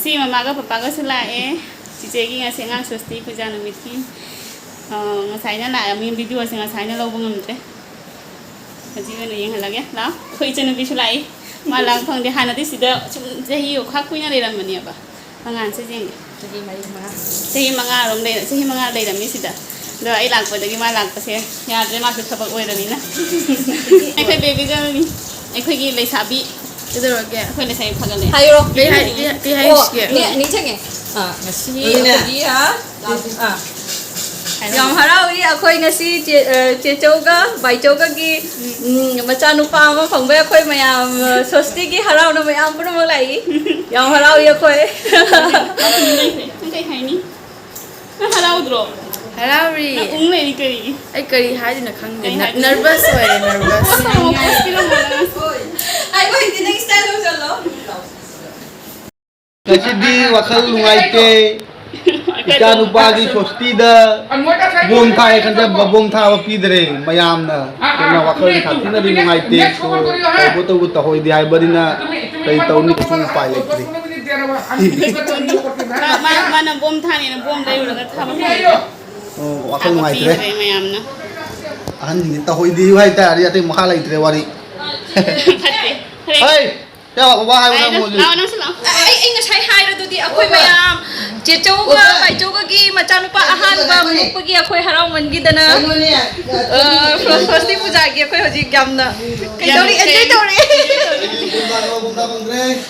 ngasi mama ga papa ga selae cice gi ngasi ngang shosti puja numiti ngasai na la mi video sing ngasai na lo bungam tre haji ne yeng halage la khoi chen bi sulai ma lang phang de hana ti sida jahi khak kuina le ram mani ba mangan se jeng jahi manga rom le jahi manga le ram mi sida do ai lang pa de gi ma lang pa se ya de ma se thabak oi ra ni na ai khoi baby girl ni ai khoi gi le sabi 이대로게 그래 사이 파갈래 하이로 네 하이시게 네 챙게 ngasi akogiya yang harau ri akhoi ngasi che chouga bai chouga gi macha nupa ma phangbe akhoi mayam shosti gi harau na mayam pura ma lai yang harau ri akhoi kai haini harau dro harau ri ung le ri kari ai kari hai na khang de nervous hoye nervous ai ko hindi next time ho chalo kasi di wakal lungaite ikan upagi shosti da bom thai kan da bom tha wa pidre mayam na na wakal thati na di lungaite so to hoi di ai barina kai tauni ku pai lekri mana bom tha ni na bom dai ru ga tha ma wakal lungaite mayam na an ni ta hoi di hai ta ri ate makha lekre wari hey ya wa hai na mo ai ngasai hai ra du di akhoi mayam che chouga bai chouga gi macha nupa ahan ba mukpa gi akhoi harau man gi dana shosti puja gi akhoi hoji gamna kai dori enjoy dori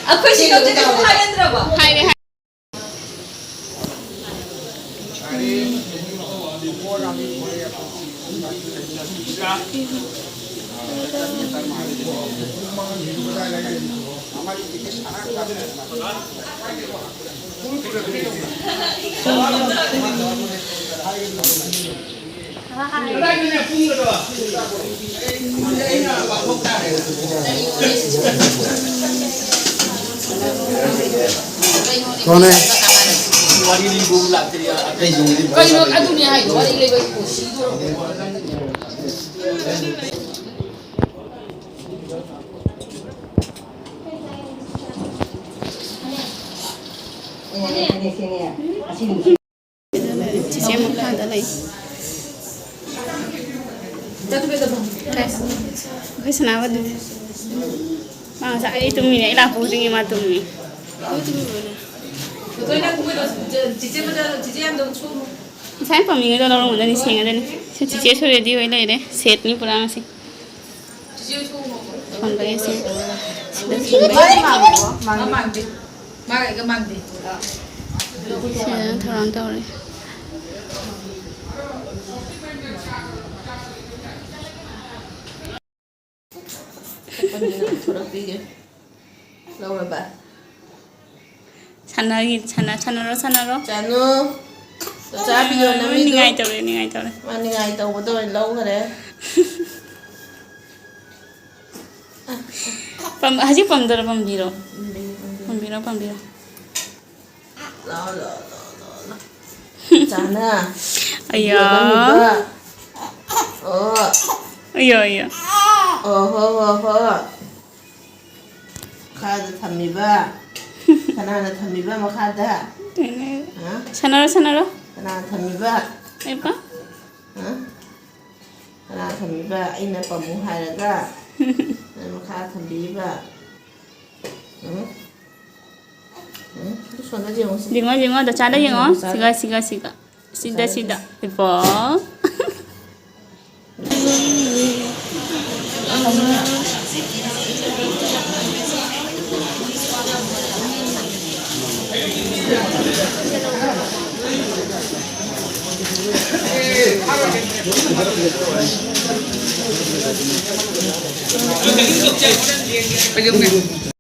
akhoi singaw te ko hai andra ba hai re Kone wari ni bom lag tadi kai jung ni kai no adu ni hai wari le bai ko si do cice mu kha da lai jatuh beda bang kai sana wa du ma sa ai tum ni ila pu ding ma tum ni tôi đang cũng biết chị bây giờ chị em đâu chung sai pa mi ga lo lo ni sing ga ni cice so ready hoi lai de set ni pura si chị chung kon ba si mang đi mang cái mang đi thằng tao đấy lâu rồi bà 산나기 산나로 Chanu cha bây giờ nó ni ngai tao đấy mà ni ngày tàu của tôi lâu rồi đấy pam haji pam dor pam biro lo Chana ayya ayya ho khai thầm mi ba Chana là thầm mi ba mà khai ta 산나로 Chana thầm mi ba apa Chana thầm mi ba anh là phẩm mu hai là ra mà khai thầm mi ba 손 나지 용 징어 너 잘해 징어 시가 이뻐